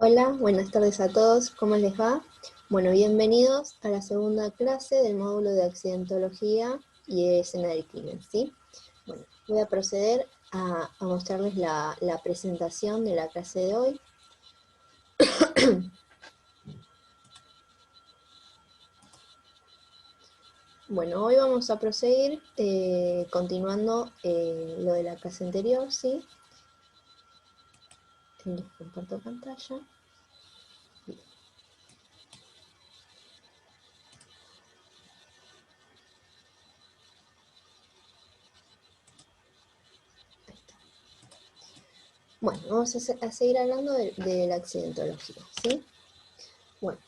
Hola, buenas tardes a todos, ¿cómo les va? Bueno, bienvenidos a la segunda clase del módulo de accidentología y escena del crimen, ¿sí? Bueno, voy a proceder a mostrarles la presentación de la clase de hoy. Bueno, hoy vamos a proseguir continuando lo de la clase anterior, ¿sí? Les comparto pantalla. Bueno, vamos a seguir hablando de la accidentología, ¿sí? Bueno,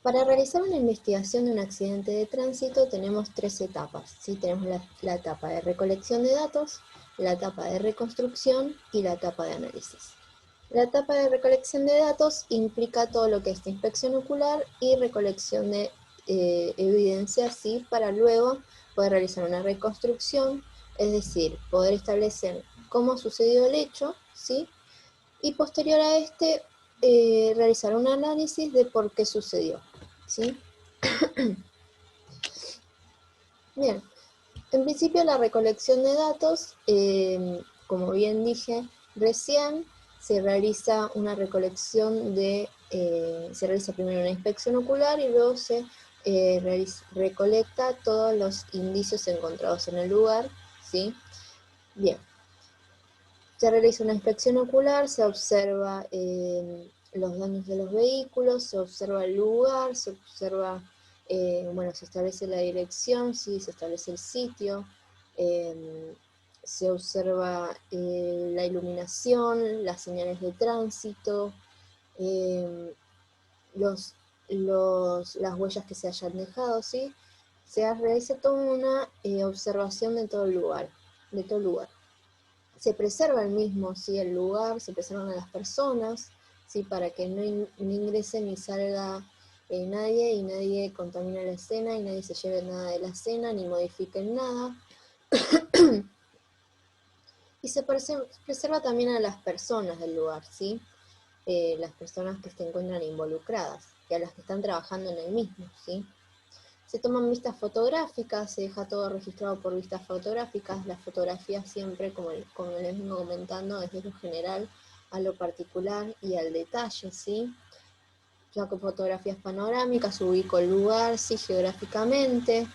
para realizar una investigación de un accidente de tránsito tenemos tres etapas, ¿sí? Tenemos la etapa de recolección de datos, la etapa de reconstrucción y la etapa de análisis. La etapa de recolección de datos implica todo lo que es inspección ocular y recolección de evidencia, ¿sí? Para luego poder realizar una reconstrucción, es decir, poder establecer cómo sucedió el hecho, ¿sí? Y posterior a este, realizar un análisis de por qué sucedió, ¿sí? Bien, en principio la recolección de datos, como bien dije recién, se realiza una recolección se realiza primero una inspección ocular y luego se recolecta todos los indicios encontrados en el lugar, ¿sí? Bien, se realiza una inspección ocular, se observa los daños de los vehículos, se observa el lugar, se observa, bueno, se establece la dirección, sí, se establece el sitio, se observa la iluminación, las señales de tránsito, eh, las huellas que se hayan dejado, ¿sí? Se realiza toda una observación de todo el lugar, Se preserva el mismo, ¿sí? El lugar, se preservan a las personas, ¿sí? Para que no ingrese ni salga nadie y nadie contamine la escena y nadie se lleve nada de la escena ni modifique nada. Y se preserva también a las personas del lugar, ¿sí? Las personas que se encuentran involucradas y a las que están trabajando en el mismo, ¿sí? Se toman vistas fotográficas, se deja todo registrado por vistas fotográficas. Las fotografías siempre, como les vengo comentando, desde lo general a lo particular y al detalle, ¿sí? Saco fotografías panorámicas, ubico el lugar, sí, geográficamente.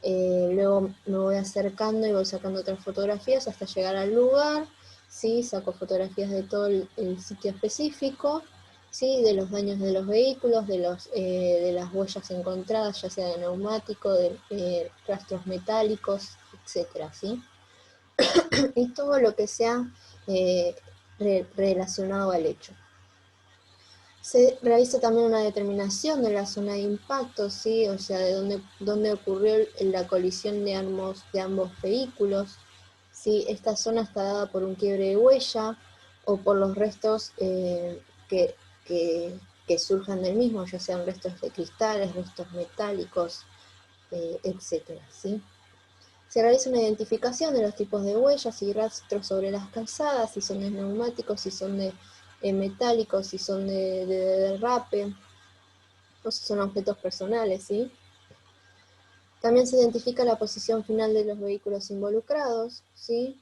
Luego me voy acercando y voy sacando otras fotografías hasta llegar al lugar, ¿sí? Saco fotografías de todo el sitio específico, ¿sí? De los daños de los vehículos, de las huellas encontradas, ya sea de neumático, de rastros metálicos, etcétera, ¿sí? Y todo lo que sea relacionado al hecho. Se realiza también una determinación de la zona de impacto, ¿sí? O sea, de dónde ocurrió la colisión de ambos vehículos. ¿Sí? Esta zona está dada por un quiebre de huella o por los restos que, que surjan del mismo, ya sean restos de cristales, restos metálicos, etc. ¿Sí? Se realiza una identificación de los tipos de huellas y rastros sobre las calzadas, si son de neumáticos, si son de metálicos, si son de derrape, o si son objetos personales, ¿sí? También se identifica la posición final de los vehículos involucrados, ¿sí?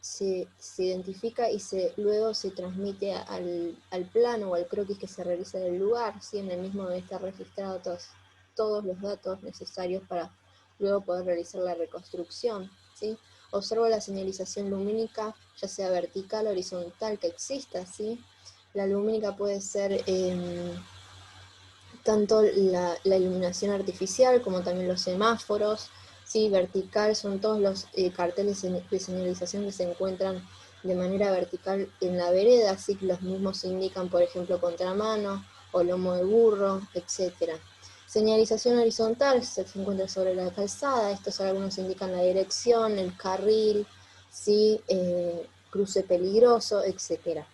Se identifica y luego se transmite al plano o al croquis que se realiza en el lugar, ¿sí? En el mismo debe estar registrado todos los datos necesarios para luego poder realizar la reconstrucción, ¿sí? Observo la señalización lumínica, ya sea vertical o horizontal, que exista, ¿sí? La lumínica puede ser tanto la iluminación artificial como también los semáforos, ¿sí? Vertical son todos los carteles de señalización que se encuentran de manera vertical en la vereda, así que los mismos indican, por ejemplo, contramano o lomo de burro, etc. Señalización horizontal se encuentra sobre la calzada, estos algunos indican la dirección, el carril, ¿sí? Cruce peligroso, etc.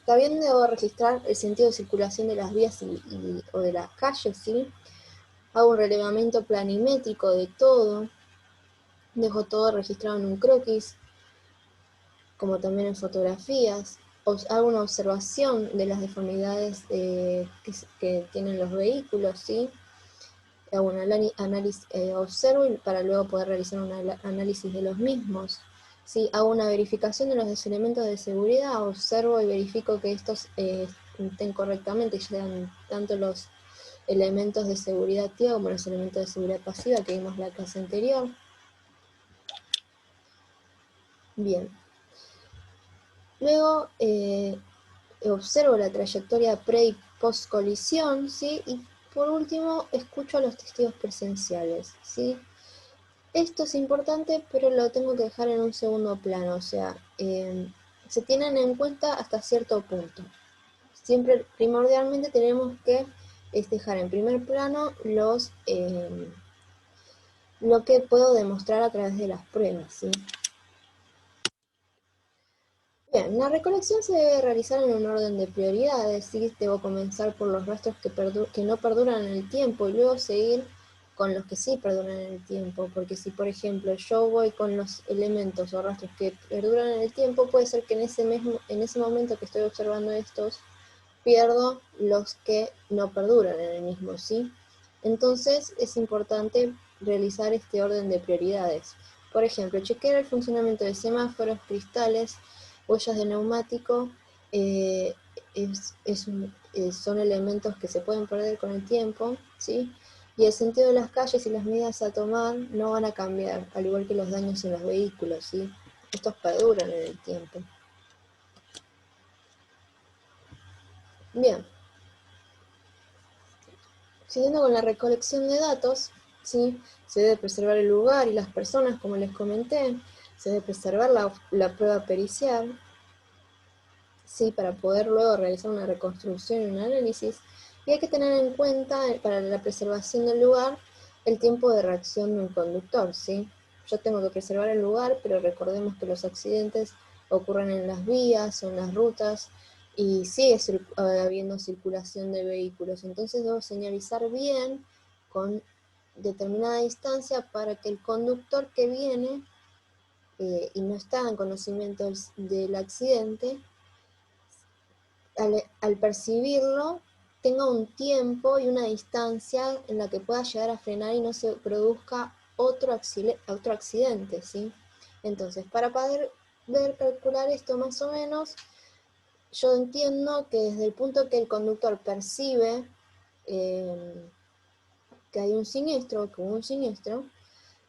También debo registrar el sentido de circulación de las vías o de las calles, ¿sí? Hago un relevamiento planimétrico de todo, dejo todo registrado en un croquis, como también en fotografías. hago una observación de las deformidades que tienen los vehículos, ¿sí? Hago un análisis, observo para luego poder realizar un análisis de los mismos. ¿Sí? Hago una verificación de los elementos de seguridad, observo y verifico que estos estén correctamente, y sean tanto los elementos de seguridad activa como los elementos de seguridad pasiva que vimos en la clase anterior. Bien. Luego observo la trayectoria pre y post colisión, ¿sí? Y por último escucho a los testigos presenciales, ¿sí? Esto es importante, pero lo tengo que dejar en un segundo plano, o sea, se tienen en cuenta hasta cierto punto. Siempre, primordialmente, tenemos que dejar en primer plano lo que puedo demostrar a través de las pruebas, ¿sí? Bien, la recolección se debe realizar en un orden de prioridades, ¿sí? Debo comenzar por los rastros que no perduran en el tiempo y luego seguir con los que sí perduran en el tiempo, porque si por ejemplo yo voy con los elementos o rastros que perduran en el tiempo, puede ser que en ese momento que estoy observando estos, pierdo los que no perduran en el mismo, ¿sí? Entonces es importante realizar este orden de prioridades. Por ejemplo, chequear el funcionamiento de semáforos, cristales, huellas de neumático, son elementos que se pueden perder con el tiempo, ¿sí? Y el sentido de las calles y las medidas a tomar no van a cambiar, al igual que los daños en los vehículos, ¿sí? Estos perduran en el tiempo. Bien. Siguiendo con la recolección de datos, ¿sí? Se debe preservar el lugar y las personas, como les comenté, se debe preservar la prueba pericial, ¿sí? Para poder luego realizar una reconstrucción y un análisis, y hay que tener en cuenta, para la preservación del lugar, el tiempo de reacción de un conductor, ¿sí? Yo tengo que preservar el lugar, pero recordemos que los accidentes ocurren en las vías o en las rutas, y sigue habiendo circulación de vehículos, entonces debo señalizar bien con determinada distancia para que el conductor que viene y no está en conocimiento del accidente, al percibirlo, tenga un tiempo y una distancia en la que pueda llegar a frenar y no se produzca otro accidente, ¿sí? Entonces, para poder calcular esto más o menos, yo entiendo que desde el punto que el conductor percibe que hay un siniestro, que hubo un siniestro,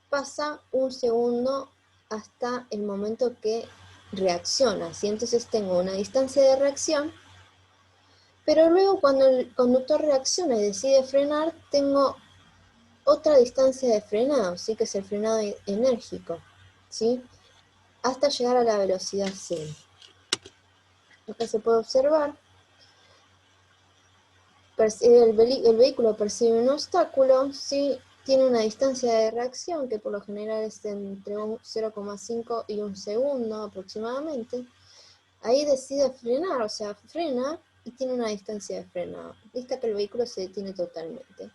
pasa un segundo hasta el momento que reacciona, ¿sí? Entonces tengo una distancia de reacción, pero luego cuando el conductor reacciona y decide frenar, tengo otra distancia de frenado, ¿sí? Que es el frenado enérgico, ¿sí? Hasta llegar a la velocidad cero. Acá se puede observar, el vehículo percibe un obstáculo, ¿sí? Tiene una distancia de reacción que por lo general es entre 0,5 y 1 segundo aproximadamente. Ahí decide frenar, o sea, frena y tiene una distancia de frenado. Vista que el vehículo se detiene totalmente.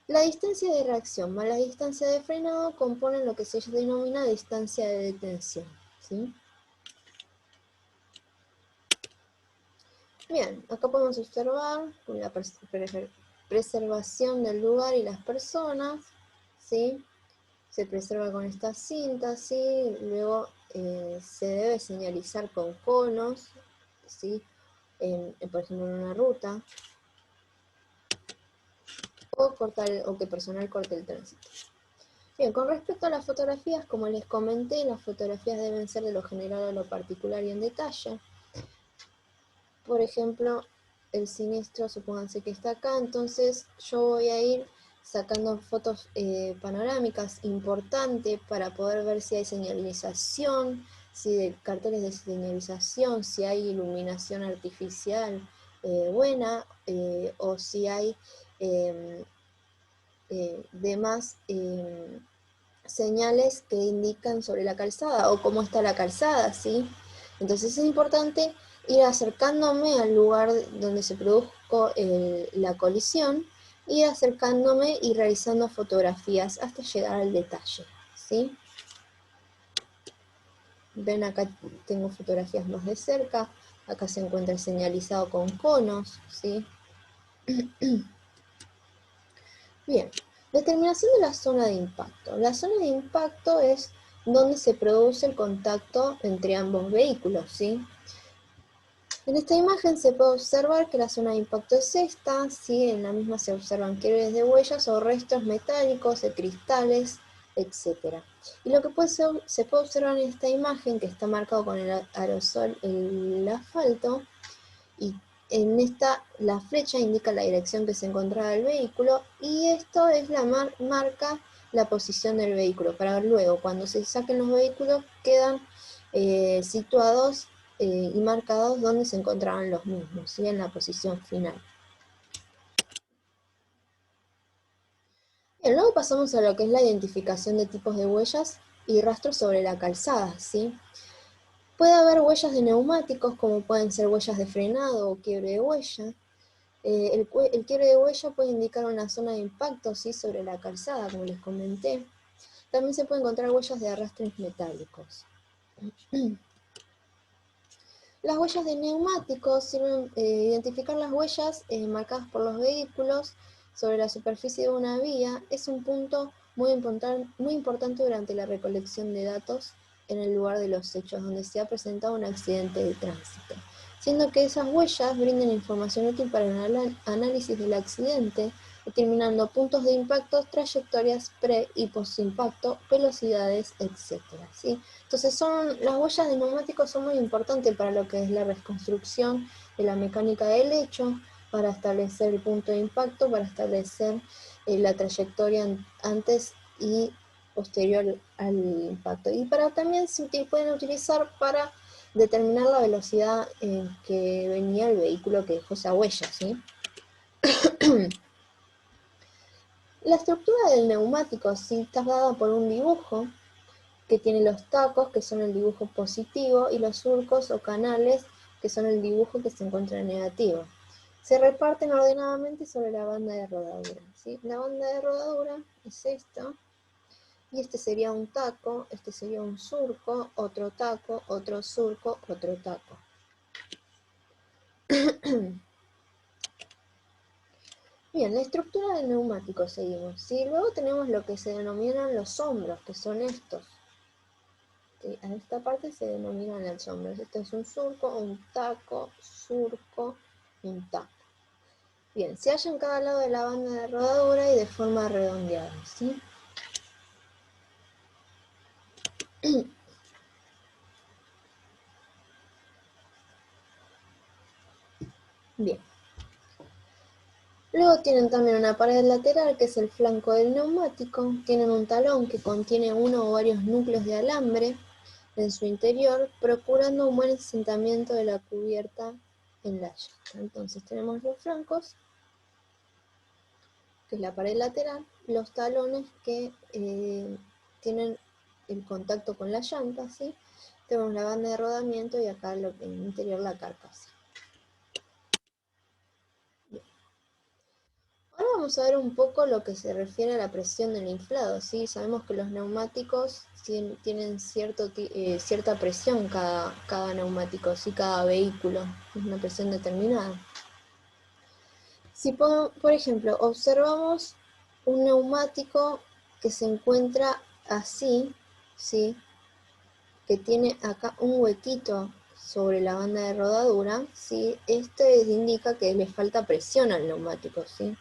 La distancia de reacción más la distancia de frenado componen lo que se denomina distancia de detención, ¿sí? Bien, acá podemos observar la preservación del lugar y las personas, ¿sí? Se preserva con esta cinta, ¿sí? Luego se debe señalizar con conos, ¿sí? Por ejemplo, en una ruta, o que personal corte el tránsito. Bien, con respecto a las fotografías, como les comenté, las fotografías deben ser de lo general a lo particular y en detalle. Por ejemplo, el siniestro, supónganse que está acá, entonces yo voy a ir sacando fotos panorámicas importantes para poder ver si hay señalización, si hay carteles de señalización, si hay iluminación artificial buena, o si hay demás señales que indican sobre la calzada o cómo está la calzada, ¿sí? Entonces es importante ir acercándome al lugar donde se produjo la colisión, ir acercándome y realizando fotografías hasta llegar al detalle, ¿sí? Ven acá tengo fotografías más de cerca, acá se encuentra señalizado con conos, ¿sí? Bien, determinación de la zona de impacto. La zona de impacto es donde se produce el contacto entre ambos vehículos, ¿sí? En esta imagen se puede observar que la zona de impacto es esta, ¿sí? En la misma se observan quiebres de huellas o restos metálicos, de cristales, etc. Y lo que se puede observar en esta imagen, que está marcado con el aerosol el asfalto, y en esta la flecha indica la dirección que se encontraba el vehículo, y esto es la marca la posición del vehículo, para luego cuando se saquen los vehículos quedan situados y marcados donde se encontraban los mismos, ¿sí? En la posición final. Bien, luego pasamos a lo que es la identificación de tipos de huellas y rastros sobre la calzada, ¿sí? Puede haber huellas de neumáticos, como pueden ser huellas de frenado o quiebre de huella. El quiebre de huella puede indicar una zona de impacto, ¿sí? Sobre la calzada, como les comenté. También se pueden encontrar huellas de arrastres metálicos. Las huellas de neumáticos sirven identificar las huellas marcadas por los vehículos sobre la superficie de una vía. Es un punto muy importante durante la recolección de datos en el lugar de los hechos donde se ha presentado un accidente de tránsito, siendo que esas huellas brindan información útil para el análisis del accidente, determinando puntos de impacto, trayectorias pre- y post-impacto, velocidades, etc. ¿sí? Entonces las huellas de neumáticos son muy importantes para lo que es la reconstrucción de la mecánica del hecho, para establecer el punto de impacto, para establecer la trayectoria antes y posterior al impacto. Y también se pueden utilizar para determinar la velocidad en que venía el vehículo que dejó esa huella, ¿sí? La estructura del neumático sí está dada por un dibujo que tiene los tacos, que son el dibujo positivo, y los surcos o canales, que son el dibujo que se encuentra negativo. Se reparten ordenadamente sobre la banda de rodadura, ¿sí? La banda de rodadura es esta, y este sería un taco, este sería un surco, otro taco, otro surco, otro taco. Bien, la estructura del neumático seguimos, ¿sí? Luego tenemos lo que se denominan los hombros, que son estos. ¿Sí? A esta parte se denominan los hombros. Este es un surco, un taco, surco, un taco. Bien, se halla en cada lado de la banda de rodadura y de forma redondeada, ¿sí? Bien. Luego tienen también una pared lateral, que es el flanco del neumático. Tienen un talón que contiene uno o varios núcleos de alambre en su interior, procurando un buen asentamiento de la cubierta en la llanta. Entonces tenemos los flancos, que es la pared lateral, los talones que tienen el contacto con la llanta, ¿sí? Tenemos la banda de rodamiento y acá en el interior la carcasa. Bien. Ahora vamos a ver un poco lo que se refiere a la presión del inflado, ¿sí? Sabemos que los neumáticos tienen cierta presión cada neumático, ¿sí? Cada vehículo, es una presión determinada. Si por ejemplo observamos un neumático que se encuentra así, ¿sí? Que tiene acá un huequito sobre la banda de rodadura, ¿sí? Este indica que le falta presión al neumático, ¿sí?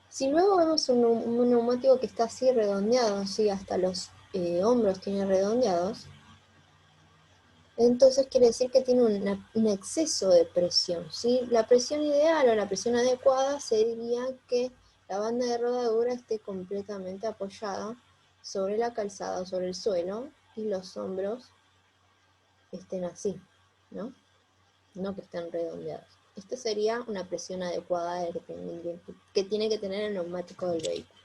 Si luego vemos un neumático que está así redondeado, ¿sí? Hasta los hombros tiene redondeados, entonces quiere decir que tiene un exceso de presión, ¿sí? La presión ideal o la presión adecuada sería que la banda de rodadura esté completamente apoyada sobre la calzada o sobre el suelo y los hombros estén así, ¿no? No que estén redondeados. Esta sería una presión adecuada que tiene que tener el neumático del vehículo.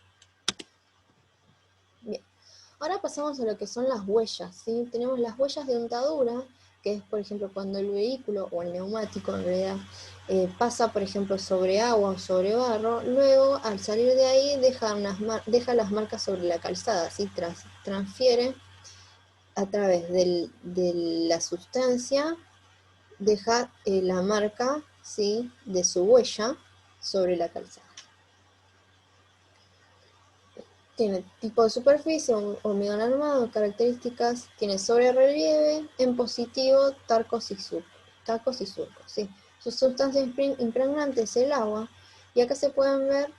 Bien. Ahora pasamos a lo que son las huellas, ¿sí? Tenemos las huellas de untadura, que es, por ejemplo, cuando el vehículo o el neumático en realidad pasa, por ejemplo, sobre agua o sobre barro, luego al salir de ahí deja las marcas sobre la calzada, ¿sí? Transfiere a través de la sustancia deja la marca, ¿sí?, de su huella sobre la calzada. Tiene tipo de superficie, hormigón armado, características, tiene sobre relieve, en positivo, tacos y surcos, ¿sí? Su sustancia impregnante es el agua, y acá se pueden ver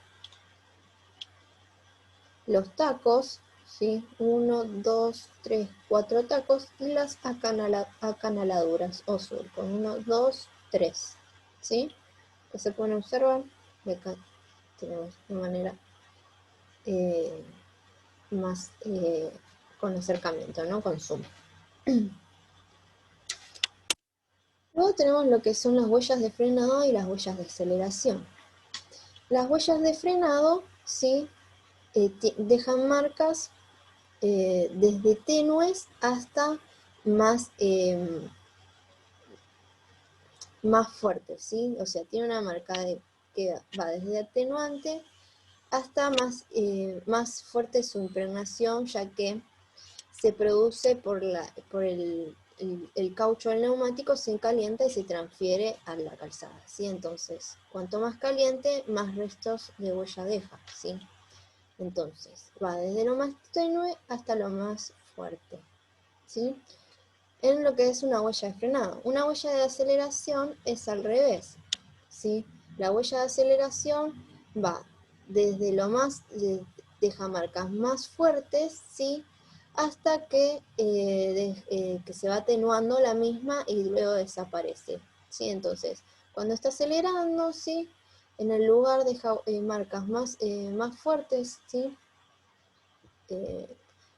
los tacos, ¿sí? 1, 2, 3, 4 tacos, y las acanaladuras o surcos, 1, 2, 3, ¿sí? Que se pueden observar, de acá tenemos de manera más con acercamiento, ¿no? Con zoom. Luego tenemos lo que son las huellas de frenado y las huellas de aceleración. Las huellas de frenado, ¿sí?, dejan marcas desde tenues hasta más, más fuertes, ¿sí? O sea, tiene una marca que va desde atenuante hasta más fuerte su impregnación, ya que se produce por el caucho del neumático, se calienta y se transfiere a la calzada, ¿sí? Entonces, cuanto más caliente, más restos de huella deja, ¿sí? Entonces, va desde lo más tenue hasta lo más fuerte, ¿sí? En lo que es una huella de frenado. Una huella de aceleración es al revés, ¿sí? La huella de aceleración va desde lo más, deja marcas más fuertes, ¿sí?, hasta que se va atenuando la misma y luego desaparece, ¿sí? Entonces, cuando está acelerando, ¿sí?, en el lugar deja marcas más fuertes, ¿sí?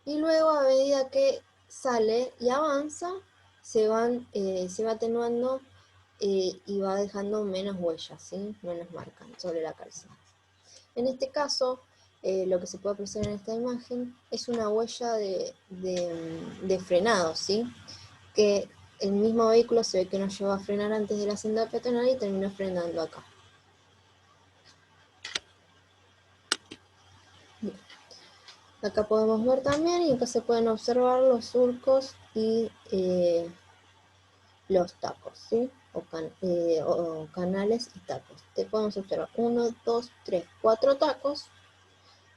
Y luego a medida que sale y avanza, se va atenuando y va dejando menos huellas, ¿sí?, menos marcas sobre la calzada. En este caso, lo que se puede apreciar en esta imagen es una huella de frenado, ¿sí?, que el mismo vehículo se ve que no llegó a frenar antes de la senda peatonal y terminó frenando acá. Bien. Acá podemos ver también, y acá se pueden observar los surcos y los tacos, ¿sí? O canales y tacos. Te podemos observar 1, 2, 3, 4 tacos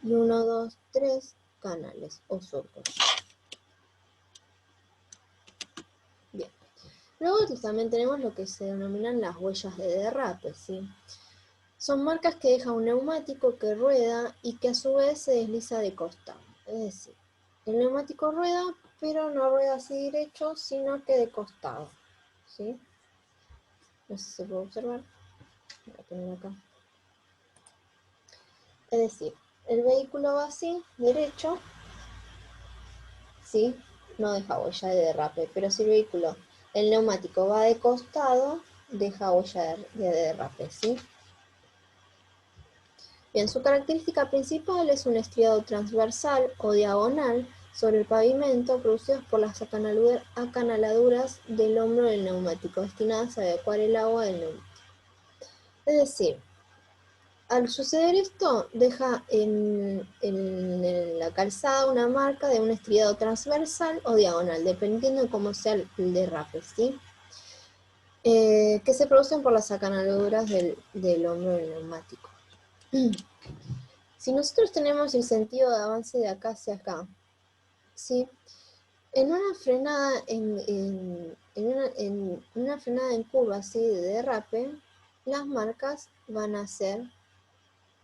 y 1, 2, 3 canales o surcos. Bien. Luego también tenemos lo que se denominan las huellas de derrape, ¿sí? Son marcas que deja un neumático que rueda y que a su vez se desliza de costado. Es decir, el neumático rueda, pero no rueda así derecho, sino que de costado, ¿sí? No sé si se puede observar. Voy a poner acá. Es decir, el vehículo va así, derecho, ¿sí? No deja huella de derrape, pero si el neumático va de costado, deja huella de derrape, ¿sí? Bien, su característica principal es un estriado transversal o diagonal sobre el pavimento producidos por las acanaladuras del hombro del neumático, destinadas a evacuar el agua del neumático. Es decir, al suceder esto, deja en la calzada una marca de un estriado transversal o diagonal, dependiendo de cómo sea el derrape, ¿sí? Que se producen por las acanaladuras del hombro del neumático. Si nosotros tenemos el sentido de avance de acá hacia acá, ¿sí?, en una frenada en una frenada en curva así de derrape, las marcas van a ser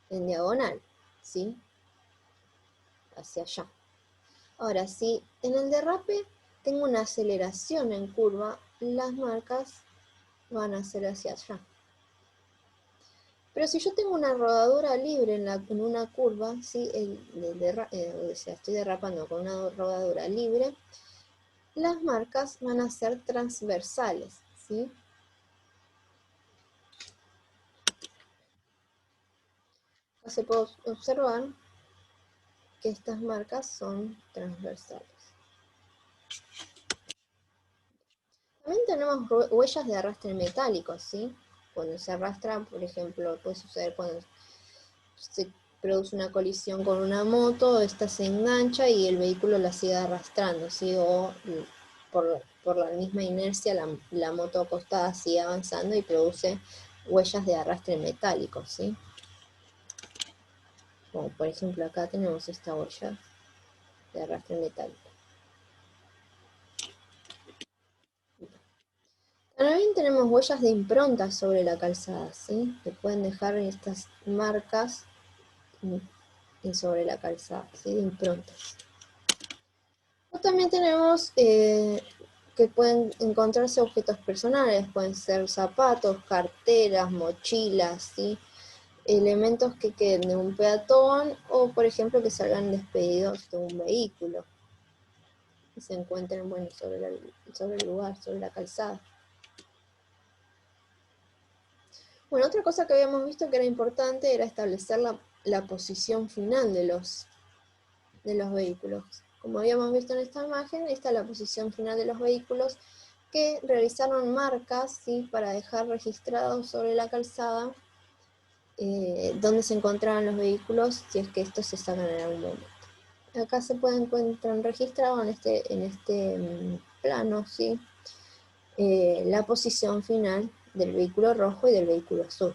en diagonal, ¿sí?, hacia allá. Ahora, si en el derrape tengo una aceleración en curva, las marcas van a ser hacia allá. Pero si yo tengo una rodadura libre en una curva, ¿sí?, o sea, estoy derrapando con una rodadura libre, las marcas van a ser transversales, ¿sí? Se puede observar que estas marcas son transversales. También tenemos huellas de arrastre metálico, ¿sí? Cuando se arrastra, por ejemplo, puede suceder cuando produce una colisión con una moto, esta se engancha y el vehículo la sigue arrastrando, ¿sí? O por la misma inercia la moto acostada sigue avanzando y produce huellas de arrastre metálico, ¿sí? Como por ejemplo acá tenemos esta huella de arrastre metálico. También tenemos huellas de improntas sobre la calzada, ¿sí? Que pueden dejar estas marcas sobre la calzada, ¿sí? De improntas. O también tenemos que pueden encontrarse objetos personales, pueden ser zapatos, carteras, mochilas, ¿sí? Elementos que queden de un peatón o, por ejemplo, que salgan despedidos de un vehículo y se encuentren, bueno, sobre el lugar, sobre la calzada. Bueno, otra cosa que habíamos visto que era importante era establecer la posición final de los vehículos. Como habíamos visto en esta imagen, esta es la posición final de los vehículos que realizaron marcas, ¿sí? Para dejar registrados sobre la calzada dónde se encontraban los vehículos si es que estos se sacan en algún momento. Acá se encuentran registrados en este plano, ¿sí? La posición final del vehículo rojo y del vehículo azul.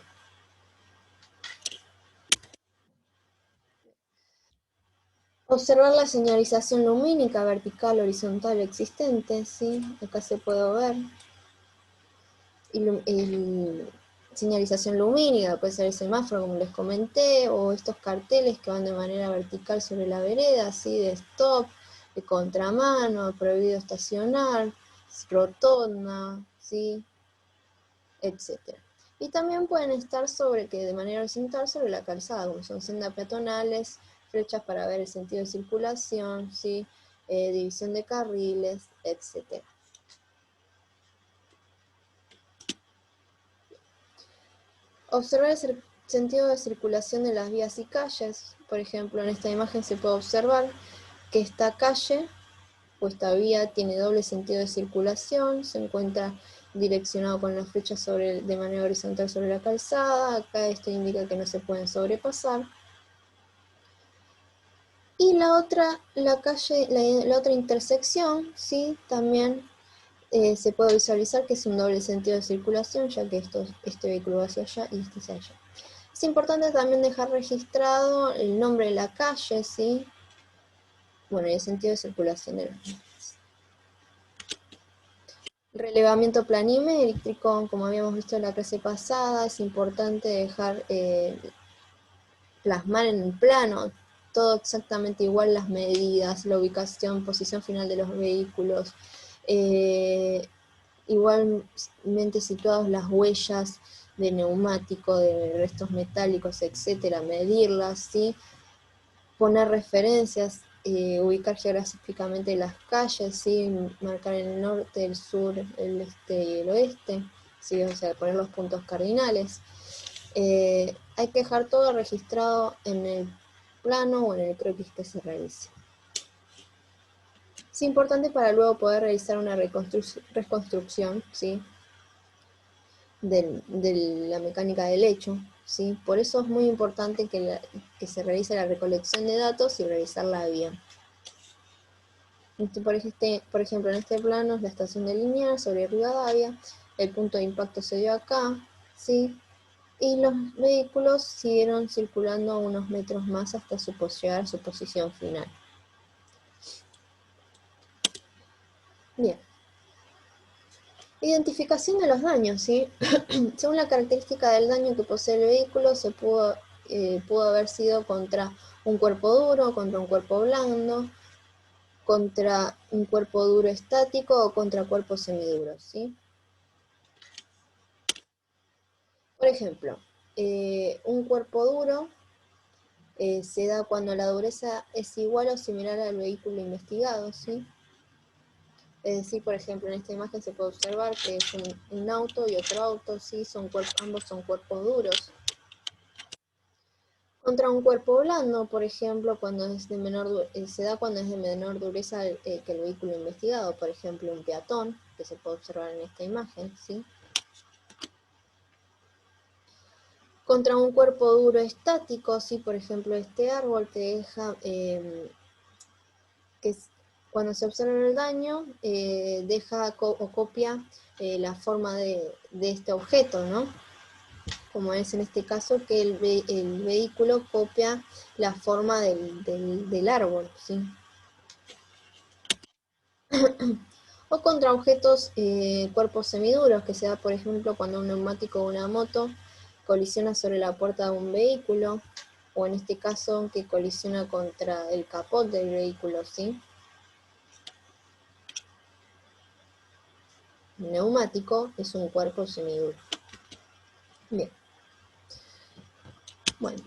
Observar la señalización lumínica vertical, horizontal existente, ¿sí? Acá se puede ver. Señalización lumínica, puede ser el semáforo como les comenté, o estos carteles que van de manera vertical sobre la vereda, ¿sí? De stop, de contramano, prohibido estacionar, rotonda, ¿sí? Etcétera. Y también pueden estar de manera horizontal sobre la calzada, como son sendas peatonales, flechas para ver el sentido de circulación, ¿sí? División de carriles, etcétera. Observar el sentido de circulación de las vías y calles. Por ejemplo, en esta imagen se puede observar que esta calle o esta vía tiene doble sentido de circulación, se encuentra direccionado con las flechas de manera horizontal sobre la calzada. Acá esto indica que no se pueden sobrepasar. Y la otra intersección, ¿sí? También se puede visualizar que es un doble sentido de circulación, ya que este vehículo va hacia allá y este hacia allá. Es importante también dejar registrado el nombre de la calle, ¿sí? Bueno, y el sentido de circulación de las mismas. Relevamiento planimétrico, como habíamos visto en la clase pasada, es importante dejar plasmar en el plano todo exactamente igual, las medidas, la ubicación, posición final de los vehículos, igualmente situados las huellas de neumático, de restos metálicos, etcétera, medirlas, ¿sí? Poner referencias, ubicar geográficamente las calles, ¿sí? Marcar el norte, el sur, el este y el oeste, ¿sí? O sea, poner los puntos cardinales. Hay que dejar todo registrado en el plano o en el croquis que se realice. Es importante para luego poder realizar una reconstrucción, ¿sí? de la mecánica del hecho, ¿sí? Por eso es muy importante que se realice la recolección de datos y revisarla bien. Por ejemplo, en este plano es la estación de Liniers sobre Rivadavia, el punto de impacto se dio acá, ¿sí? Y los vehículos siguieron circulando unos metros más hasta llegar a su posición final. Bien. Identificación de los daños, ¿sí? Según la característica del daño que posee el vehículo, pudo haber sido contra un cuerpo duro, contra un cuerpo blando, contra un cuerpo duro estático o contra cuerpos semiduros, ¿sí? Por ejemplo, un cuerpo duro se da cuando la dureza es igual o similar al vehículo investigado, ¿sí? Es decir, por ejemplo, en esta imagen se puede observar que es un auto y otro auto, ¿sí? Ambos son cuerpos duros. Contra un cuerpo blando, por ejemplo, se da cuando es de menor dureza que el vehículo investigado, por ejemplo, un peatón, que se puede observar en esta imagen, ¿sí? Contra un cuerpo duro estático, si por ejemplo este árbol te deja, cuando se observa el daño, deja o copia la forma de este objeto, ¿no? Como es en este caso que el vehículo copia la forma del árbol, ¿sí? O contra objetos, cuerpos semiduros, que se da por ejemplo cuando un neumático o una moto colisiona sobre la puerta de un vehículo, o en este caso que colisiona contra el capot del vehículo, ¿sí? El neumático es un cuerpo semiduro. Bien. Bueno,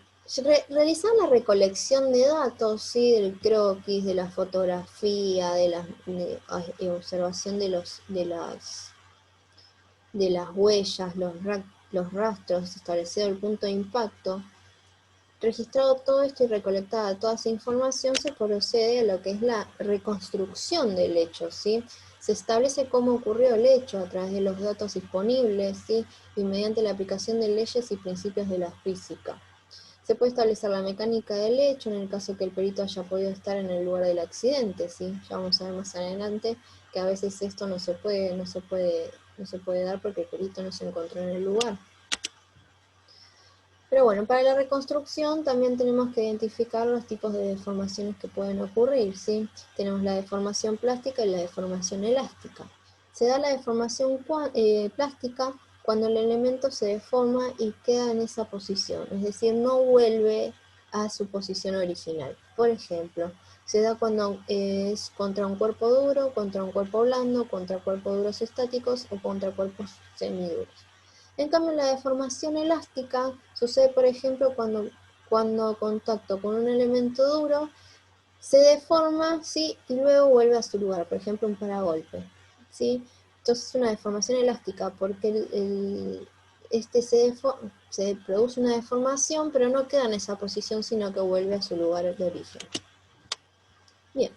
realizar la recolección de datos, ¿sí? Del croquis, de la fotografía, de la observación de las huellas, los rastros, establecido el punto de impacto. Registrado todo esto y recolectada toda esa información, se procede a lo que es la reconstrucción del hecho, ¿sí? Se establece cómo ocurrió el hecho a través de los datos disponibles, ¿sí? Y mediante la aplicación de leyes y principios de la física. Se puede establecer la mecánica del hecho en el caso que el perito haya podido estar en el lugar del accidente, ¿sí? Ya vamos a ver más adelante que a veces esto no se puede dar porque el perito no se encontró en el lugar. Pero bueno, para la reconstrucción también tenemos que identificar los tipos de deformaciones que pueden ocurrir, ¿sí? Tenemos la deformación plástica y la deformación elástica. Se da la deformación plástica cuando el elemento se deforma y queda en esa posición, es decir, no vuelve a su posición original. Por ejemplo, se da cuando es contra un cuerpo duro, contra un cuerpo blando, contra cuerpos duros estáticos o contra cuerpos semiduros. En cambio, la deformación elástica sucede, por ejemplo, cuando contacto con un elemento duro se deforma, ¿sí? Y luego vuelve a su lugar, por ejemplo, un paragolpe, ¿sí? Entonces es una deformación elástica porque se produce una deformación, pero no queda en esa posición, sino que vuelve a su lugar de origen. Bien.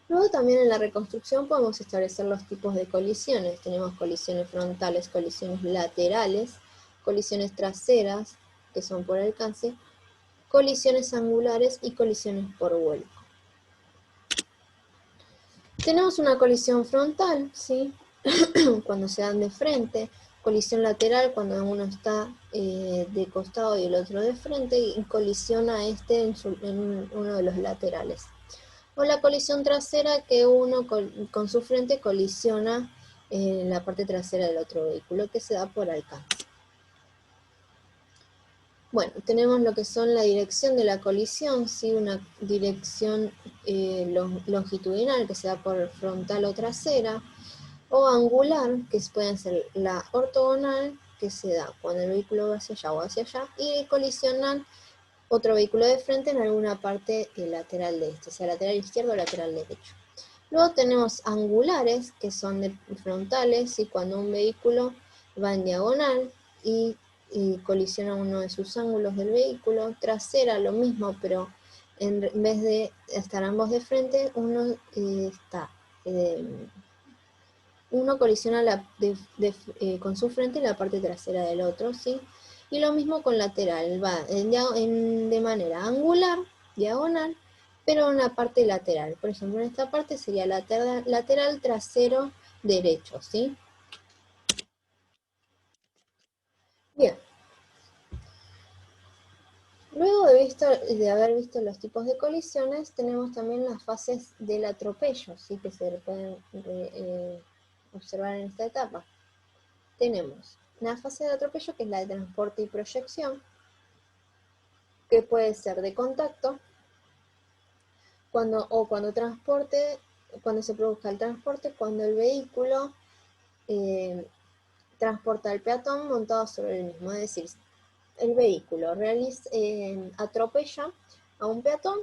Luego también en la reconstrucción podemos establecer los tipos de colisiones. Tenemos colisiones frontales, colisiones laterales, colisiones traseras, que son por alcance, colisiones angulares y colisiones por vuelco. Tenemos una colisión frontal, ¿sí? Cuando se dan de frente, colisión lateral cuando uno está de costado y el otro de frente, y colisiona en uno de los laterales. O la colisión trasera, que uno con su frente colisiona en la parte trasera del otro vehículo, que se da por alcance. Bueno, tenemos lo que son la dirección de la colisión, ¿sí? Una dirección longitudinal que se da por frontal o trasera, o angular, que pueden ser la ortogonal, que se da cuando el vehículo va hacia allá o hacia allá, y colisionan otro vehículo de frente en alguna parte lateral de este, sea lateral izquierdo o lateral derecho. Luego tenemos angulares, que son frontales, y cuando un vehículo va en diagonal y colisiona uno de sus ángulos del vehículo. Trasera, lo mismo, pero en vez de estar ambos de frente, uno colisiona con su frente la parte trasera del otro, ¿sí? Y lo mismo con lateral, va de manera angular, diagonal, pero en la parte lateral. Por ejemplo, en esta parte sería lateral trasero derecho, ¿sí? Bien. Luego de haber visto los tipos de colisiones, tenemos también las fases del atropello, ¿sí? Que se pueden observar en esta etapa. Tenemos una fase de atropello que es la de transporte y proyección, que puede ser de contacto, cuando se produzca el transporte, cuando el vehículo transporta al peatón montado sobre el mismo. Es decir, el vehículo atropella a un peatón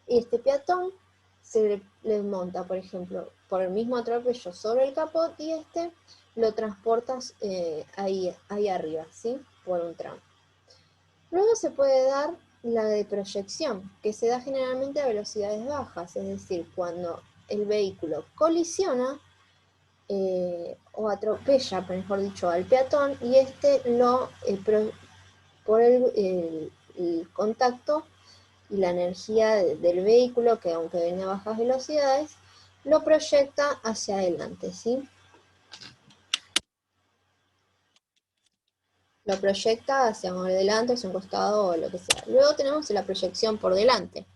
y este peatón se le monta, por ejemplo, por el mismo atropello sobre el capot y lo transportas ahí arriba, ¿sí? Por un tramo. Luego se puede dar la de proyección, que se da generalmente a velocidades bajas, es decir, cuando el vehículo colisiona o atropella, mejor dicho, al peatón y lo por el contacto y la energía del vehículo, que aunque viene a bajas velocidades, lo proyecta hacia adelante, ¿sí? Lo proyecta hacia adelante, hacia un costado o lo que sea. Luego tenemos la proyección por delante,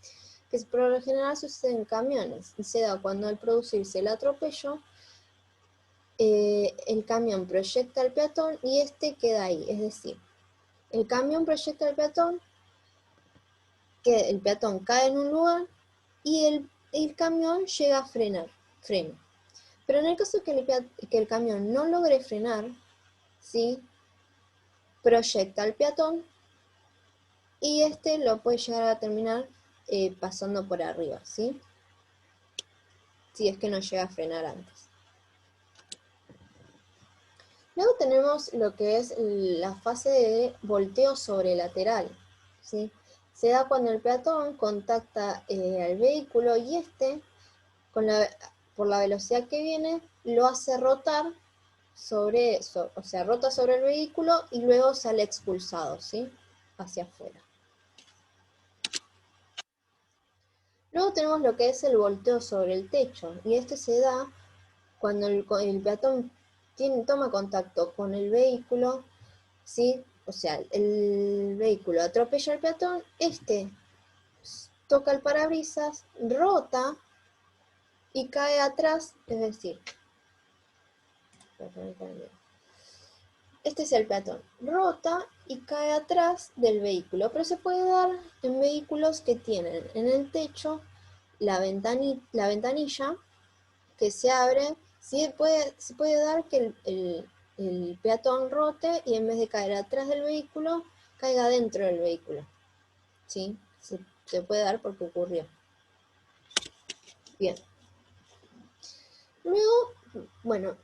que por lo general sucede en camiones y se da cuando al producirse el atropello, el camión proyecta al peatón y este queda ahí. Es decir, el camión proyecta al peatón, que el peatón cae en un lugar y el camión llega a frena. Pero en el caso que el camión no logre frenar, ¿sí? Proyecta al peatón y este lo puede llegar a terminar pasando por arriba, ¿sí? Si es que no llega a frenar antes. Luego tenemos lo que es la fase de volteo sobrelateral, ¿sí? Se da cuando el peatón contacta al vehículo y este, por la velocidad que viene, lo hace rotar o sea, rota sobre el vehículo y luego sale expulsado, ¿sí? Hacia afuera. Luego tenemos lo que es el volteo sobre el techo, y este se da cuando el peatón toma contacto con el vehículo, ¿sí? O sea, el vehículo atropella al peatón, este toca el parabrisas, rota y cae atrás, es decir, este es el peatón, rota y cae atrás del vehículo, pero se puede dar en vehículos que tienen en el techo la ventanilla que se abre. Sí, se puede dar que el peatón rote y en vez de caer atrás del vehículo, caiga dentro del vehículo. ¿Sí? Se puede dar porque ocurrió. Bien. Luego, bueno,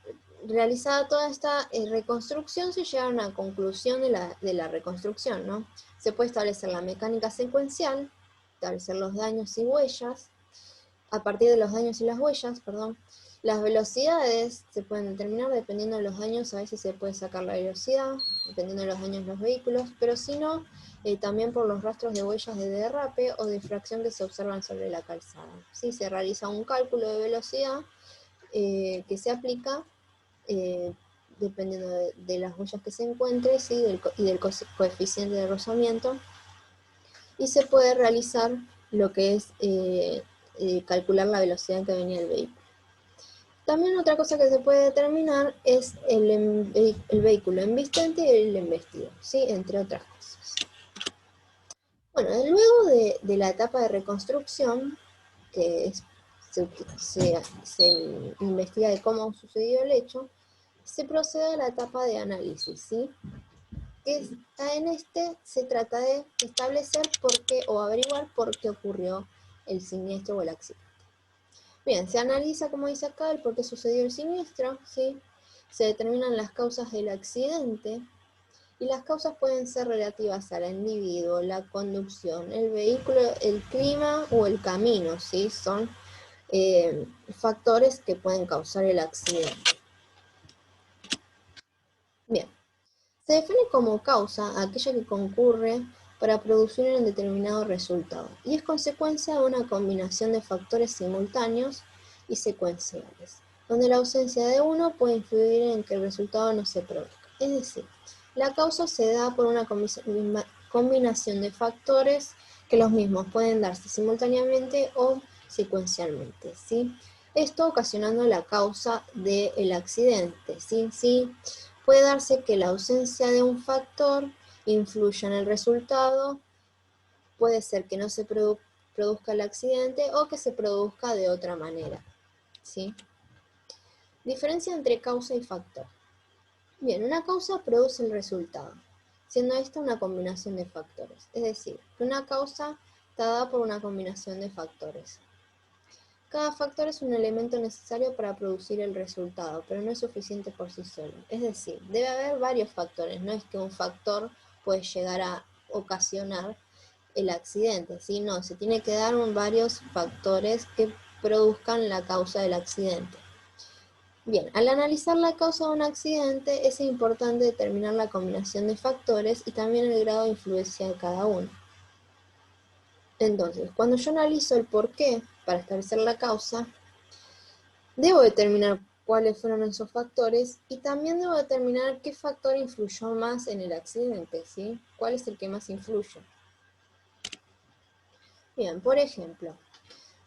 realizada toda esta reconstrucción, se llega a una conclusión de la reconstrucción, ¿no? Se puede establecer la mecánica secuencial, establecer los daños y huellas. A partir de los daños y las huellas, perdón, las velocidades se pueden determinar dependiendo de los daños. A veces se puede sacar la velocidad, dependiendo de los daños de los vehículos, pero si no, también por los rastros de huellas de derrape o de fracción que se observan sobre la calzada. ¿Sí? Se realiza un cálculo de velocidad que se aplica dependiendo de las huellas que se encuentre, ¿sí? y del coeficiente de rozamiento, y se puede realizar lo que es calcular la velocidad en que venía el vehículo. También otra cosa que se puede determinar es el vehículo embistente y el embestido, ¿sí? Entre otras cosas. Bueno, luego de la etapa de reconstrucción, que se investiga de cómo sucedió el hecho, se procede a la etapa de análisis, ¿sí? En este se trata de establecer por qué o averiguar por qué ocurrió el siniestro o el accidente. Bien, se analiza, como dice acá, el por qué sucedió el siniestro, ¿sí? Se determinan las causas del accidente, y las causas pueden ser relativas al individuo, la conducción, el vehículo, el clima o el camino, ¿sí? Son factores que pueden causar el accidente. Bien, se define como causa aquella que concurre para producir un determinado resultado y es consecuencia de una combinación de factores simultáneos y secuenciales, donde la ausencia de uno puede influir en que el resultado no se produzca. Es decir, la causa se da por una combinación de factores que los mismos pueden darse simultáneamente o secuencialmente, ¿sí? Esto ocasionando la causa del accidente, ¿sí? Sí, puede darse que la ausencia de un factor influya en el resultado, puede ser que no se produzca el accidente o que se produzca de otra manera, ¿sí? Diferencia entre causa y factor. Bien, una causa produce el resultado, siendo esta una combinación de factores. Es decir, que una causa está dada por una combinación de factores. Cada factor es un elemento necesario para producir el resultado, pero no es suficiente por sí solo. Es decir, debe haber varios factores, no es que un factor puede llegar a ocasionar el accidente, ¿sí? No, se tiene que dar varios factores que produzcan la causa del accidente. Bien, al analizar la causa de un accidente es importante determinar la combinación de factores y también el grado de influencia de cada uno. Entonces, cuando yo analizo el porqué para establecer la causa, debo determinar cuáles fueron esos factores y también debo determinar qué factor influyó más en el accidente, ¿sí? ¿Cuál es el que más influye? Bien, por ejemplo,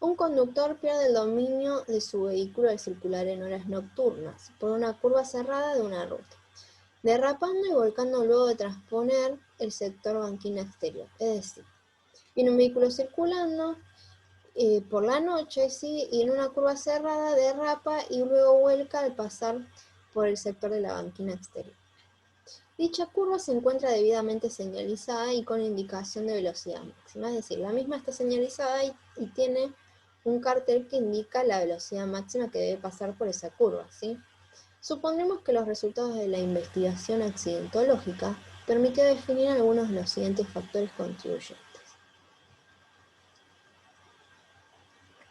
un conductor pierde el dominio de su vehículo al circular en horas nocturnas por una curva cerrada de una ruta, derrapando y volcando luego de transponer el sector banquina exterior. Es decir, viene un vehículo circulando por la noche, ¿sí? Y en una curva cerrada derrapa y luego vuelca al pasar por el sector de la banquina exterior. Dicha curva se encuentra debidamente señalizada y con indicación de velocidad máxima, es decir, la misma está señalizada y tiene un cartel que indica la velocidad máxima que debe pasar por esa curva, ¿sí? Suponemos que los resultados de la investigación accidentológica permitió definir algunos de los siguientes factores contribuyentes.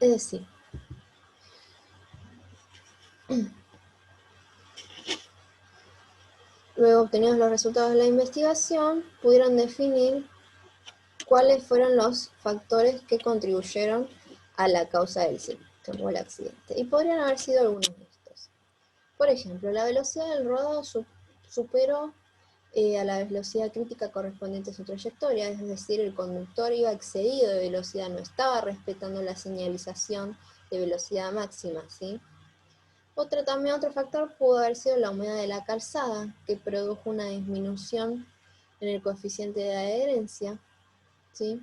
Es decir, luego obtenidos los resultados de la investigación, pudieron definir cuáles fueron los factores que contribuyeron a la causa del síntoma o el accidente. Y podrían haber sido algunos de estos. Por ejemplo, la velocidad del rodado superó a la velocidad crítica correspondiente a su trayectoria, es decir, el conductor iba excedido de velocidad, no estaba respetando la señalización de velocidad máxima, ¿sí? Otro factor pudo haber sido la humedad de la calzada, que produjo una disminución en el coeficiente de adherencia, ¿sí?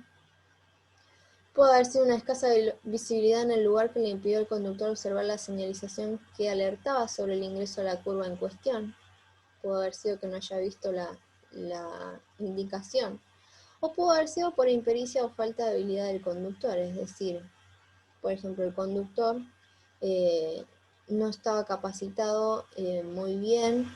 Pudo haber sido una escasa visibilidad en el lugar que le impidió al conductor observar la señalización que alertaba sobre el ingreso a la curva en cuestión. Pudo haber sido que no haya visto la indicación. O pudo haber sido por impericia o falta de habilidad del conductor, es decir, por ejemplo, el conductor no estaba capacitado muy bien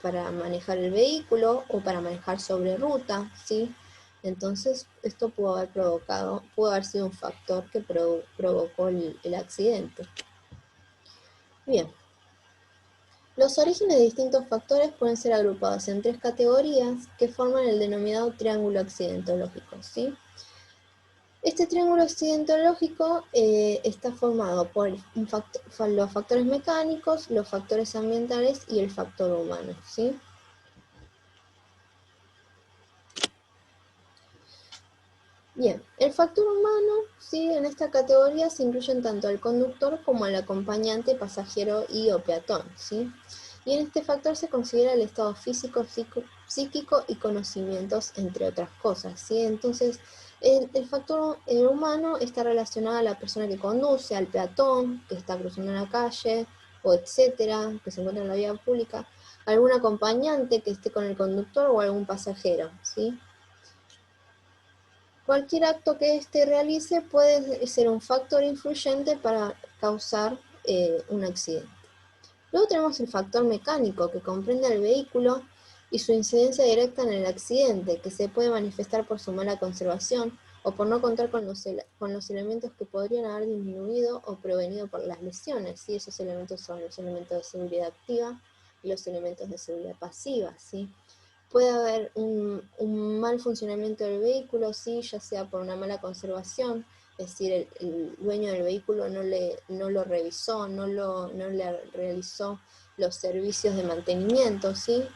para manejar el vehículo o para manejar sobre ruta, ¿sí? Entonces, esto pudo haber sido un factor que provocó el accidente. Bien, los orígenes de distintos factores pueden ser agrupados en tres categorías que forman el denominado triángulo accidentológico, ¿sí? Este triángulo accidentológico está formado por los factores mecánicos, los factores ambientales y el factor humano, ¿sí? Bien, el factor humano, ¿sí? En esta categoría se incluyen tanto al conductor como al acompañante, pasajero y o peatón, ¿sí? Y en este factor se considera el estado físico, psíquico y conocimientos, entre otras cosas, ¿sí? Entonces, el factor humano está relacionado a la persona que conduce, al peatón que está cruzando la calle, o etcétera, que se encuentra en la vía pública, algún acompañante que esté con el conductor o algún pasajero, ¿sí? Cualquier acto que éste realice puede ser un factor influyente para causar un accidente. Luego tenemos el factor mecánico, que comprende al vehículo y su incidencia directa en el accidente, que se puede manifestar por su mala conservación o por no contar con los elementos que podrían haber disminuido o provenido por las lesiones, ¿sí? Esos elementos son los elementos de seguridad activa y los elementos de seguridad pasiva, ¿sí? Puede haber un mal funcionamiento del vehículo, sí, ya sea por una mala conservación, es decir, el dueño del vehículo no lo revisó, no le realizó los servicios de mantenimiento, ¿sí?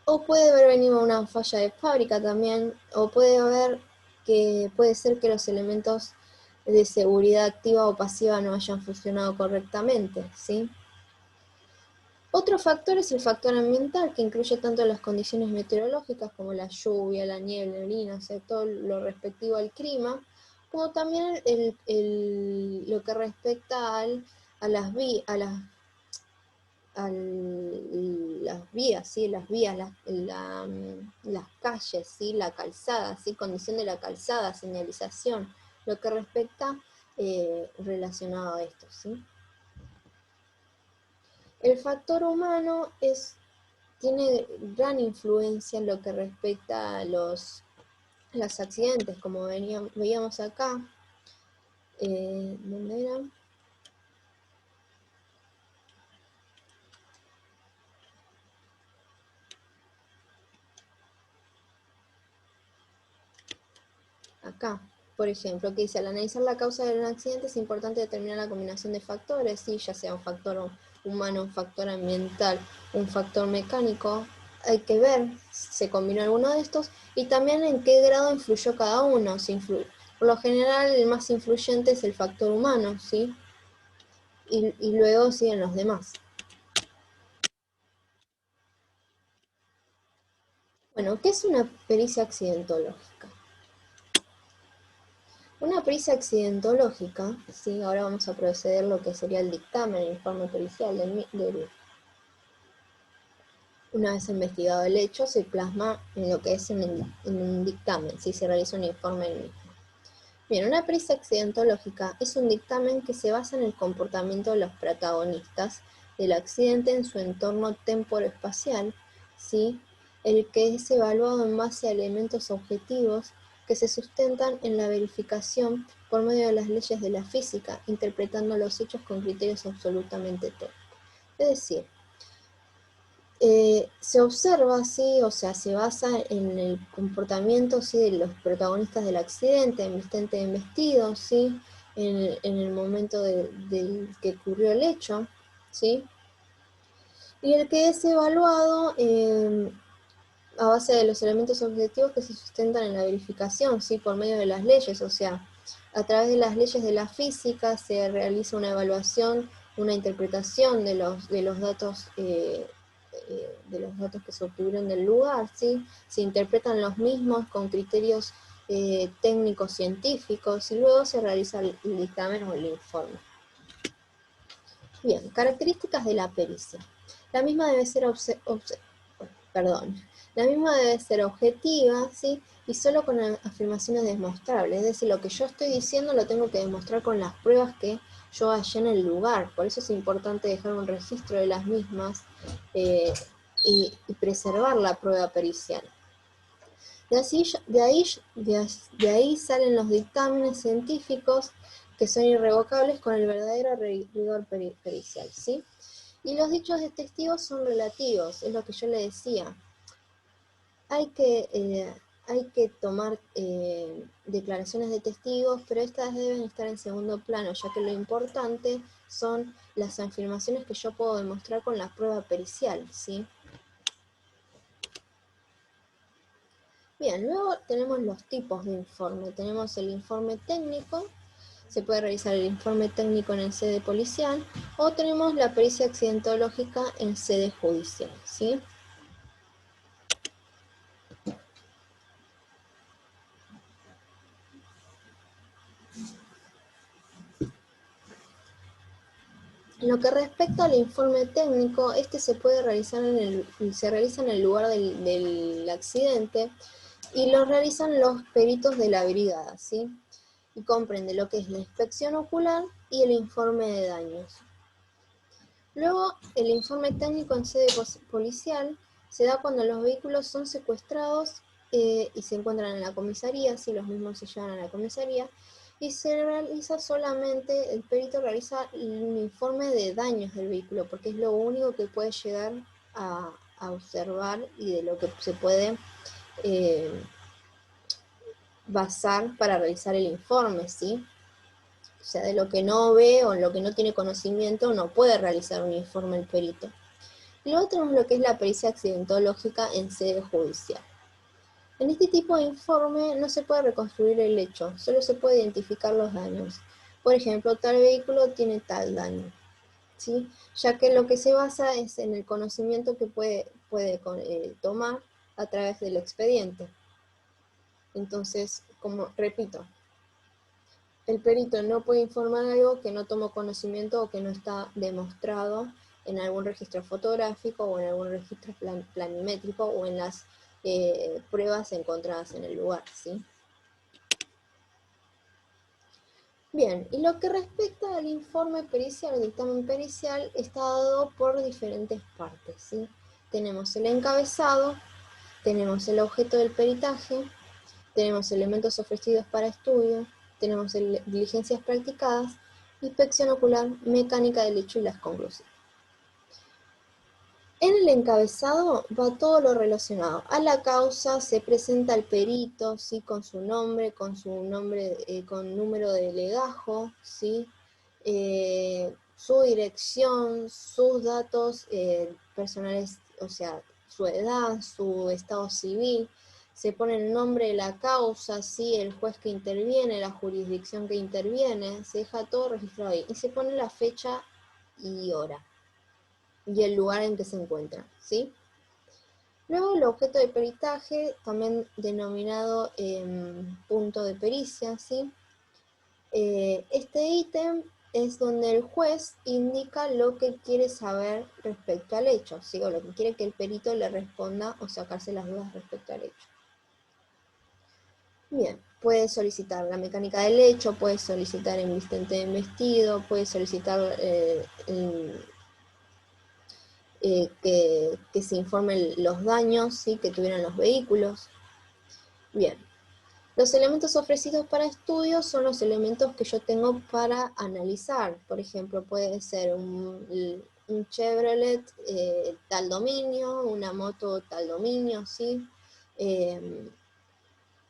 O puede haber venido una falla de fábrica también, o puede ser que los elementos de seguridad activa o pasiva no hayan funcionado correctamente, ¿sí? Otro factor es el factor ambiental, que incluye tanto las condiciones meteorológicas como la lluvia, la niebla, el neblina, o sea, todo lo respectivo al clima, como también lo que respecta a las vías, ¿sí? Las calles, ¿sí? La calzada, ¿sí? Condición de la calzada, señalización, lo que respecta relacionado a esto, ¿sí? El factor humano tiene gran influencia en lo que respecta a los accidentes, como veíamos acá, ¿dónde era? acá. Por ejemplo, que dice, al analizar la causa de un accidente es importante determinar la combinación de factores, ¿sí? Ya sea un factor humano, un factor ambiental, un factor mecánico. Hay que ver si se combinó alguno de estos y también en qué grado influyó cada uno. Por lo general, el más influyente es el factor humano, ¿sí? Y luego siguen los demás. Bueno, ¿qué es una pericia accidentológica? Una pericia accidentológica, ¿sí? Ahora vamos a proceder lo que sería el dictamen, el informe pericial una vez investigado el hecho, se plasma en lo que es en un dictamen, ¿sí? Se realiza un informe en el mismo. Bien, una pericia accidentológica es un dictamen que se basa en el comportamiento de los protagonistas del accidente en su entorno temporoespacial, ¿sí? El que es evaluado en base a elementos objetivos que se sustentan en la verificación por medio de las leyes de la física, interpretando los hechos con criterios absolutamente técnicos. Es decir, se observa, ¿sí? O sea, se basa en el comportamiento, ¿sí? De los protagonistas del accidente, en vestido, ¿sí? En el momento del que ocurrió el hecho, ¿sí? Y el que es evaluado a base de los elementos objetivos que se sustentan en la verificación, ¿sí? Por medio de las leyes, o sea, a través de las leyes de la física se realiza una evaluación, una interpretación de los datos que se obtuvieron del lugar, ¿sí? Se interpretan los mismos con criterios técnicos científicos y luego se realiza el dictamen o el informe. Bien, características de la pericia. La misma debe ser la misma debe ser objetiva, ¿sí? Y solo con afirmaciones demostrables. Es decir, lo que yo estoy diciendo lo tengo que demostrar con las pruebas que yo hallé en el lugar. Por eso es importante dejar un registro de las mismas y preservar la prueba pericial. De ahí salen los dictámenes científicos que son irrevocables con el verdadero rigor pericial, ¿sí? Y los dichos de testigos son relativos, es lo que yo le decía. Hay que tomar declaraciones de testigos, pero estas deben estar en segundo plano, ya que lo importante son las afirmaciones que yo puedo demostrar con la prueba pericial, ¿sí? Bien, luego tenemos los tipos de informe. Tenemos el informe técnico, se puede realizar el informe técnico en sede policial, o tenemos la pericia accidentológica en sede judicial, ¿sí? En lo que respecta al informe técnico, este se puede realizar se realiza en el lugar del accidente y lo realizan los peritos de la brigada, ¿sí? Y comprende lo que es la inspección ocular y el informe de daños. Luego, el informe técnico en sede policial se da cuando los vehículos son secuestrados y se encuentran en la comisaría, si los mismos se llevan a la comisaría, y se realiza solamente, el perito realiza un informe de daños del vehículo, porque es lo único que puede llegar a observar y de lo que se puede basar para realizar el informe, ¿sí? O sea, de lo que no ve o lo que no tiene conocimiento no puede realizar un informe el perito. Y luego tenemos lo que es la pericia accidentológica en sede judicial. En este tipo de informe no se puede reconstruir el hecho, solo se puede identificar los daños. Por ejemplo, tal vehículo tiene tal daño, ¿sí? Ya que lo que se basa es en el conocimiento que puede tomar a través del expediente. Entonces, como repito, el perito no puede informar algo que no tomó conocimiento o que no está demostrado en algún registro fotográfico o en algún registro planimétrico o en las pruebas encontradas en el lugar, ¿sí? Bien, y lo que respecta al informe pericial, el dictamen pericial, está dado por diferentes partes, ¿sí? Tenemos el encabezado, tenemos el objeto del peritaje, tenemos elementos ofrecidos para estudio, tenemos diligencias practicadas, inspección ocular, mecánica del hecho y las conclusiones. En el el encabezado va todo lo relacionado a la causa, se presenta el perito, ¿sí? Con su nombre, con número de legajo, ¿sí? Su dirección, sus datos personales, o sea, su edad, su estado civil, se pone el nombre de la causa, ¿sí? El juez que interviene, la jurisdicción que interviene, se deja todo registrado ahí, y se pone la fecha y hora, y el lugar en que se encuentra, ¿sí? Luego el objeto de peritaje, también denominado punto de pericia, ¿sí? Este ítem es donde el juez indica lo que quiere saber respecto al hecho, ¿sí? O lo que quiere que el perito le responda o sacarse las dudas respecto al hecho. Bien, puede solicitar la mecánica del hecho, puede solicitar el instante de investido, puede solicitar que se informen los daños, ¿sí? Que tuvieron los vehículos. Bien, los elementos ofrecidos para estudio son los elementos que yo tengo para analizar. Por ejemplo, puede ser un Chevrolet tal dominio, una moto tal dominio, ¿sí?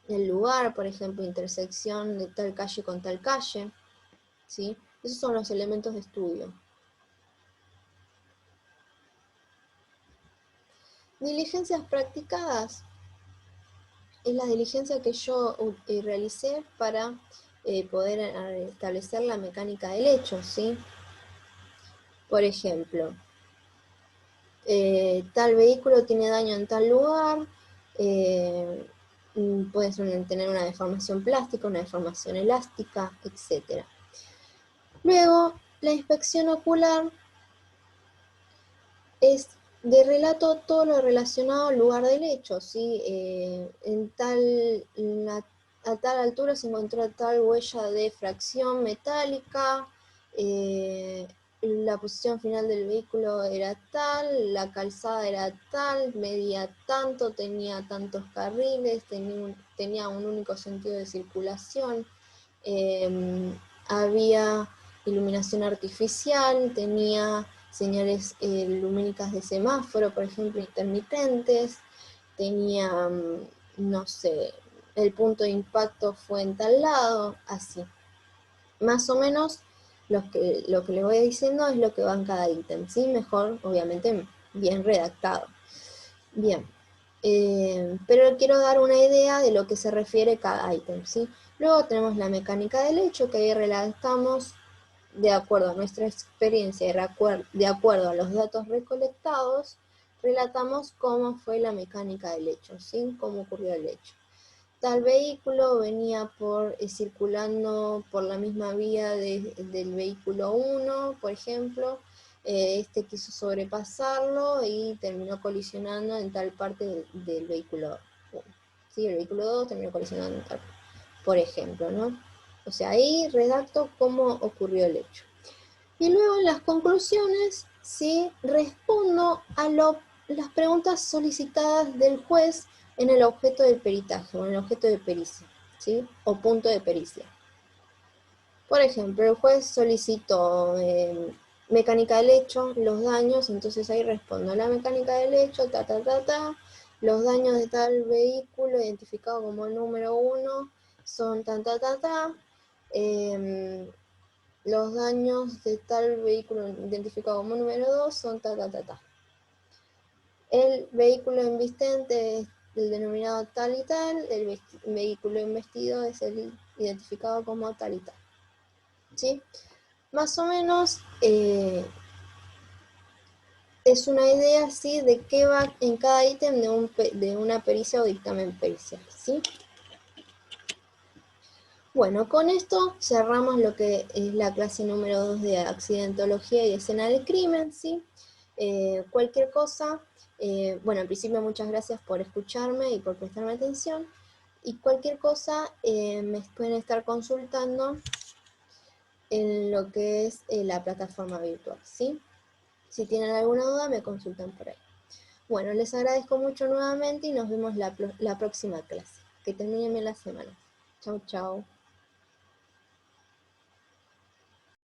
El lugar, por ejemplo, intersección de tal calle con tal calle, ¿sí? Esos son los elementos de estudio. Diligencias practicadas es la diligencia que yo realicé para poder establecer la mecánica del hecho, ¿sí? Por ejemplo, tal vehículo tiene daño en tal lugar, puede tener una deformación plástica, una deformación elástica, etc. Luego, la inspección ocular es de relato todo lo relacionado al lugar del hecho, ¿sí? A tal altura se encontró tal huella de fracción metálica, la posición final del vehículo era tal, la calzada era tal, medía tanto, tenía tantos carriles, tenía un único sentido de circulación, había iluminación artificial, tenía señales lumínicas de semáforo, por ejemplo, intermitentes, tenía, no sé, el punto de impacto fue en tal lado, así. Más o menos lo que les voy diciendo es lo que va en cada ítem, ¿sí? Mejor, obviamente, bien redactado. Bien, pero quiero dar una idea de lo que se refiere cada ítem, ¿sí? Luego tenemos la mecánica del hecho, que ahí relatamos de acuerdo a nuestra experiencia y de acuerdo a los datos recolectados, relatamos cómo fue la mecánica del hecho, ¿sí? Cómo ocurrió el hecho. Tal vehículo venía circulando por la misma vía del vehículo 1, por ejemplo, este quiso sobrepasarlo y terminó colisionando en tal parte del vehículo 1. ¿Sí? El vehículo 2 terminó colisionando en tal parte, por ejemplo, ¿no? O sea, ahí redacto cómo ocurrió el hecho. Y luego en las conclusiones, ¿sí? Respondo a las preguntas solicitadas del juez en el objeto del peritaje, o en el objeto de pericia, ¿sí? O punto de pericia. Por ejemplo, el juez solicitó mecánica del hecho, los daños, entonces ahí respondo la mecánica del hecho, los daños de tal vehículo identificado como el número 1 son los daños de tal vehículo identificado como número 2 son El vehículo invistente es el denominado tal y tal, el vehículo investido es el identificado como tal y tal. ¿Sí? Más o menos es una idea así de qué va en cada ítem de una pericia o dictamen pericial, ¿sí? Bueno, con esto cerramos lo que es la clase número 2 de accidentología y escena del crimen, ¿sí? Cualquier cosa, bueno, en principio muchas gracias por escucharme y por prestarme atención, y cualquier cosa me pueden estar consultando en lo que es la plataforma virtual, ¿sí? Si tienen alguna duda me consultan por ahí. Bueno, les agradezco mucho nuevamente y nos vemos la próxima clase. Que terminen bien la semana. Chau, chau.